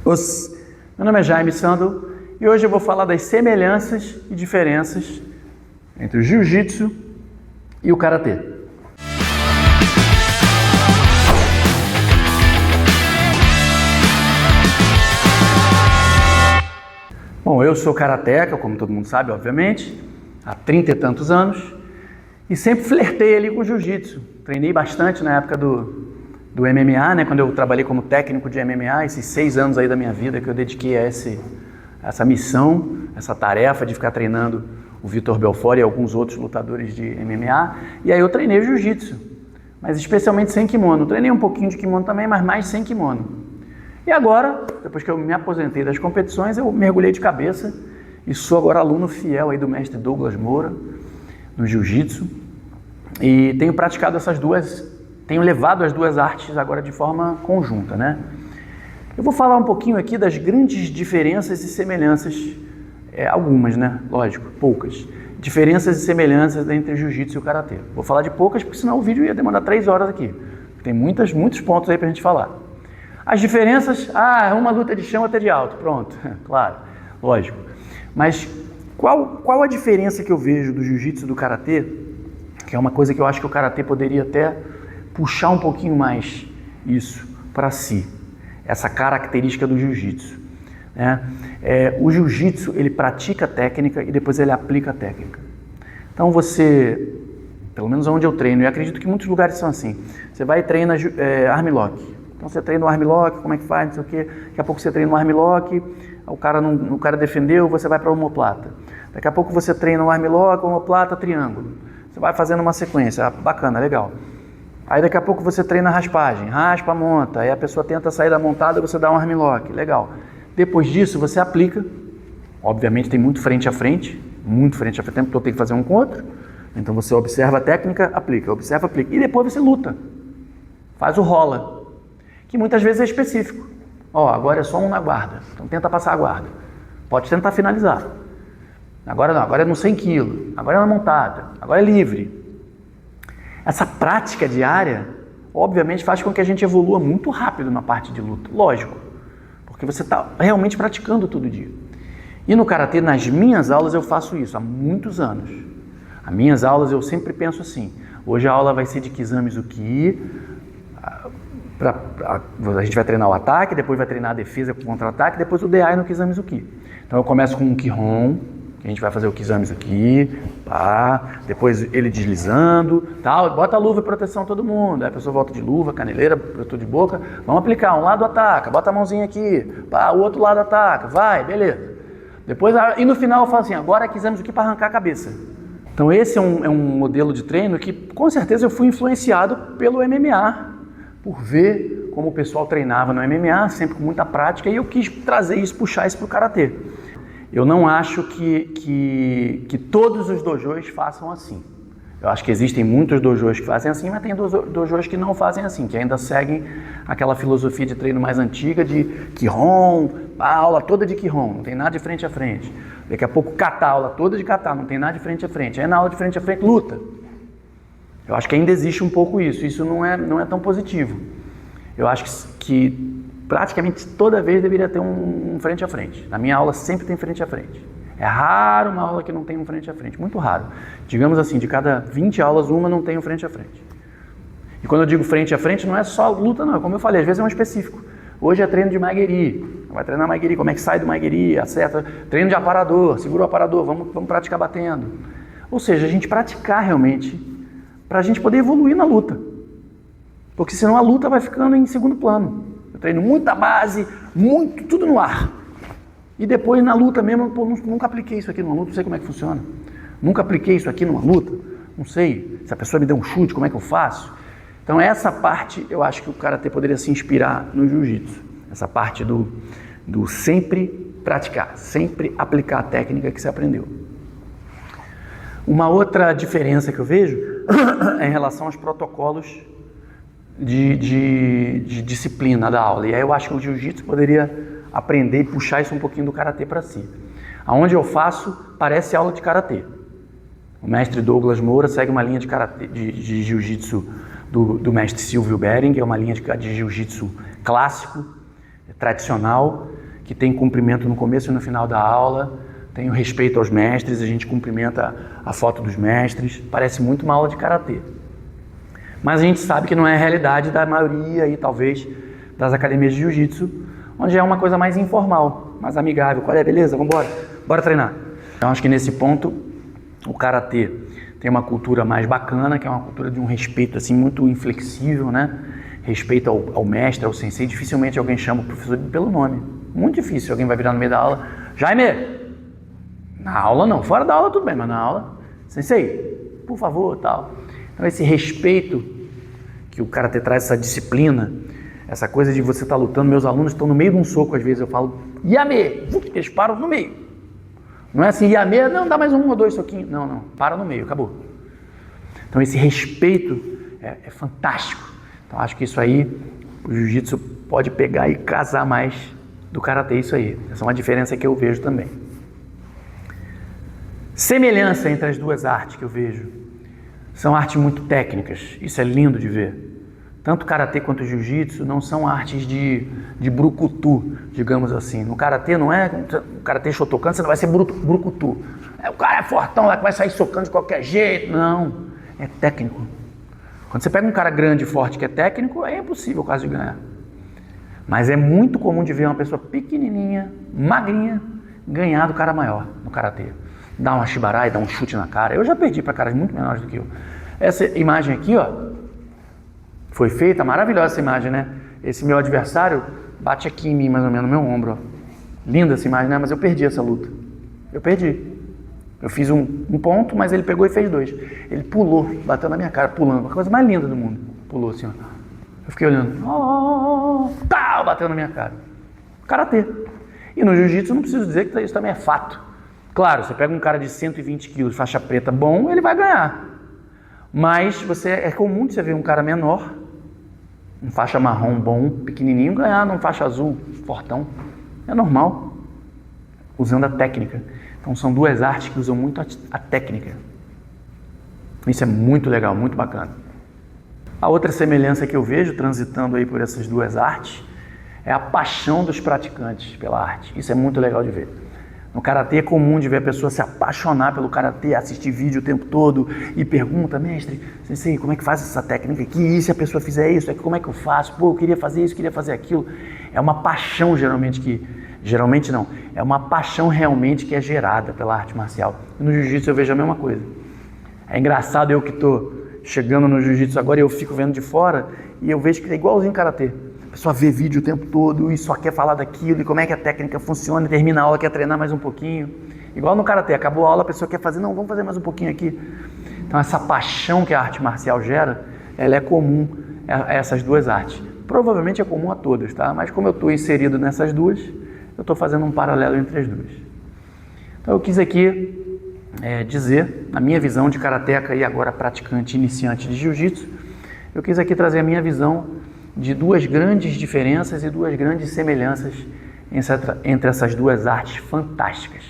Meu nome é Jaime Sandro e hoje eu vou falar das semelhanças e diferenças entre o Jiu-Jitsu e o Karatê. Bom, eu sou karateca, como todo mundo sabe, obviamente, há 30 e tantos anos e sempre flertei ali com o Jiu-Jitsu. Treinei bastante na época do MMA, né? Quando eu trabalhei como técnico de MMA, esses 6 anos aí da minha vida que eu dediquei a essa missão, essa tarefa de ficar treinando o Vitor Belfort e alguns outros lutadores de MMA. E aí eu treinei o Jiu-Jitsu, mas especialmente sem kimono. Treinei um pouquinho de kimono também, mas mais sem kimono. E agora, depois que eu me aposentei das competições, eu mergulhei de cabeça e sou agora aluno fiel aí do mestre Douglas Moura, no Jiu-Jitsu. E tenho praticado tenho levado as duas artes agora de forma conjunta, né? Eu vou falar um pouquinho aqui das grandes diferenças e semelhanças, algumas, né? Lógico, poucas. Diferenças e semelhanças entre o Jiu-Jitsu e o Karatê. Vou falar de poucas, porque senão o vídeo ia demorar 3 horas aqui. Tem muitos pontos aí pra gente falar. As diferenças, uma luta de chão, outra de alto, pronto, claro, lógico. Mas qual a diferença que eu vejo do Jiu-Jitsu e do Karatê, que é uma coisa que eu acho que o Karatê poderia até puxar um pouquinho mais isso para si, essa característica do Jiu-Jitsu, né? O Jiu-Jitsu, ele pratica a técnica e depois ele aplica a técnica. Então você, pelo menos onde eu treino, e acredito que muitos lugares são assim, você vai e treina armlock. Então você treina o armlock, como é que faz, não sei o quê. Daqui a pouco você treina o armlock, o cara defendeu, você vai para o omoplata. Daqui a pouco você treina o armlock, omoplata, triângulo. Você vai fazendo uma sequência, bacana, legal. Aí daqui a pouco você treina a raspagem, raspa, monta, aí a pessoa tenta sair da montada, você dá um armlock, legal. Depois disso você aplica, obviamente tem muito frente a frente, o tempo todo tem que fazer um com o outro. Então você observa a técnica, aplica, observa, aplica. E depois você luta, faz o rola, que muitas vezes é específico. Agora é só um na guarda, então tenta passar a guarda. Pode tentar finalizar. Agora não, agora é no 100 kg, agora é na montada, agora é livre. Essa prática diária, obviamente, faz com que a gente evolua muito rápido na parte de luta, lógico, porque você está realmente praticando todo dia. E no Karatê, nas minhas aulas, eu faço isso há muitos anos. As minhas aulas eu sempre penso assim, hoje a aula vai ser de Kizami-Zuki, a gente vai treinar o ataque, depois vai treinar a defesa com contra-ataque, depois o DI no Kizami-Zuki. Então eu começo com um Kihon, a gente vai fazer o Kizami-Zuki, depois ele deslizando, tal, bota a luva e proteção todo mundo, aí a pessoa volta de luva, caneleira, protetor de boca, vamos aplicar, um lado ataca, bota a mãozinha aqui, o outro lado ataca, vai, beleza. Depois, e no final eu falo assim, agora é Kizami-Zuki para arrancar a cabeça. Então esse é um modelo de treino que com certeza eu fui influenciado pelo MMA, por ver como o pessoal treinava no MMA, sempre com muita prática, e eu quis trazer isso, puxar isso para o Karatê. Eu não acho que todos os dojos façam assim. Eu acho que existem muitos dojos que fazem assim, mas tem dojos que não fazem assim, que ainda seguem aquela filosofia de treino mais antiga de Kihon, a aula toda de Kihon, não tem nada de frente a frente. Daqui a pouco kata, a aula toda de kata, não tem nada de frente a frente. Aí na aula de frente a frente, luta. Eu acho que ainda existe um pouco isso não é tão positivo. Eu acho que praticamente toda vez deveria ter um frente a frente. Na minha aula sempre tem frente a frente. É raro uma aula que não tem um frente a frente, muito raro. Digamos assim, de cada 20 aulas, uma não tem um frente a frente. E quando eu digo frente a frente, não é só luta não, como eu falei, às vezes é um específico. Hoje é treino de Maigeri, vai treinar Maigeri, como é que sai do Maigeri, acerta. Treino de aparador, segura o aparador, vamos praticar batendo. Ou seja, a gente praticar realmente, para a gente poder evoluir na luta. Porque senão a luta vai ficando em segundo plano. Eu treino muita base, tudo no ar. E depois na luta mesmo, nunca apliquei isso aqui numa luta, não sei como é que funciona. Nunca apliquei isso aqui numa luta, não sei. Se a pessoa me der um chute, como é que eu faço? Então essa parte eu acho que o Karatê poderia se inspirar no Jiu-Jitsu. Essa parte do sempre praticar, sempre aplicar a técnica que você aprendeu. Uma outra diferença que eu vejo é em relação aos protocolos de disciplina da aula. E aí eu acho que o Jiu-Jitsu poderia aprender e puxar isso um pouquinho do Karatê para si. Aonde eu faço, parece aula de Karatê. O mestre Douglas Moura segue uma linha de Jiu-Jitsu do mestre Silvio Bering, é uma linha de Jiu-Jitsu clássico, tradicional, que tem cumprimento no começo e no final da aula, tem o respeito aos mestres, a gente cumprimenta a foto dos mestres, parece muito uma aula de karatê. Mas a gente sabe que não é a realidade da maioria e talvez das academias de jiu-jitsu, onde é uma coisa mais informal, mais amigável. Qual é? Beleza? Vamos embora. Bora treinar. Então acho que nesse ponto o karatê tem uma cultura mais bacana, que é uma cultura de um respeito assim muito inflexível, né? Respeito ao mestre, ao sensei. Dificilmente alguém chama o professor pelo nome. Muito difícil. Alguém vai virar no meio da aula. Jaime! Na aula não. Fora da aula tudo bem, mas na aula, sensei, por favor, tal. Então esse respeito que o karatê traz, essa disciplina, essa coisa de você estar lutando, meus alunos estão no meio de um soco, às vezes eu falo, Yame! Eles param no meio. Não é assim, Yame, não, dá mais um ou dois soquinhos. Não, não, para no meio, acabou. Então esse respeito é fantástico. Então acho que isso aí, o jiu-jitsu pode pegar e casar mais do karatê, isso aí. Essa é uma diferença que eu vejo também. Semelhança entre as duas artes que eu vejo. São artes muito técnicas, isso é lindo de ver. Tanto karatê quanto jiu-jitsu não são artes de brucutu, digamos assim. No karatê não é, no karatê Shotokan você não vai ser brucutu. O cara é fortão lá que vai sair socando de qualquer jeito. Não, é técnico. Quando você pega um cara grande e forte que é técnico, é impossível o caso de ganhar. Mas é muito comum de ver uma pessoa pequenininha, magrinha, ganhar do cara maior no karatê. Dá uma shibarai, dá um chute na cara. Eu já perdi para caras muito menores do que eu. Essa imagem aqui, ó, foi feita, maravilhosa essa imagem, né? Esse meu adversário bate aqui em mim, mais ou menos, no meu ombro, ó. Linda essa imagem, né? Mas eu perdi essa luta. Eu perdi. Eu fiz um ponto, mas ele pegou e fez dois. Ele pulou, bateu na minha cara, pulando. A coisa mais linda do mundo. Pulou assim, ó. Eu fiquei olhando. Bateu na minha cara. Karatê. E no jiu-jitsu não preciso dizer que isso também é fato. Claro, você pega um cara de 120 quilos, faixa preta bom, ele vai ganhar. Mas é comum você ver um cara menor, um faixa marrom bom, pequenininho, ganhar num faixa azul fortão. É normal. Usando a técnica. Então são duas artes que usam muito a técnica. Isso é muito legal, muito bacana. A outra semelhança que eu vejo transitando aí por essas duas artes é a paixão dos praticantes pela arte. Isso é muito legal de ver. No karatê é comum de ver a pessoa se apaixonar pelo karatê, assistir vídeo o tempo todo e pergunta, mestre, sensei, como é que faz essa técnica aqui? E se a pessoa fizer isso, como é que eu faço? Pô, eu queria fazer isso, queria fazer aquilo. É uma paixão geralmente não, é uma paixão realmente que é gerada pela arte marcial. E no jiu-jitsu eu vejo a mesma coisa. É engraçado eu que estou chegando no jiu-jitsu agora e eu fico vendo de fora e eu vejo que é igualzinho karatê. A pessoa vê vídeo o tempo todo e só quer falar daquilo e como é que a técnica funciona, e termina a aula, quer treinar mais um pouquinho. Igual no karatê, acabou a aula, a pessoa quer fazer, não, vamos fazer mais um pouquinho aqui. Então essa paixão que a arte marcial gera, ela é comum a essas duas artes. Provavelmente é comum a todas, tá? Mas como eu estou inserido nessas duas, eu estou fazendo um paralelo entre as duas. Então eu quis aqui dizer, na minha visão de karateca e agora praticante iniciante de jiu-jitsu, eu quis aqui trazer a minha visão de duas grandes diferenças e duas grandes semelhanças entre essas duas artes fantásticas.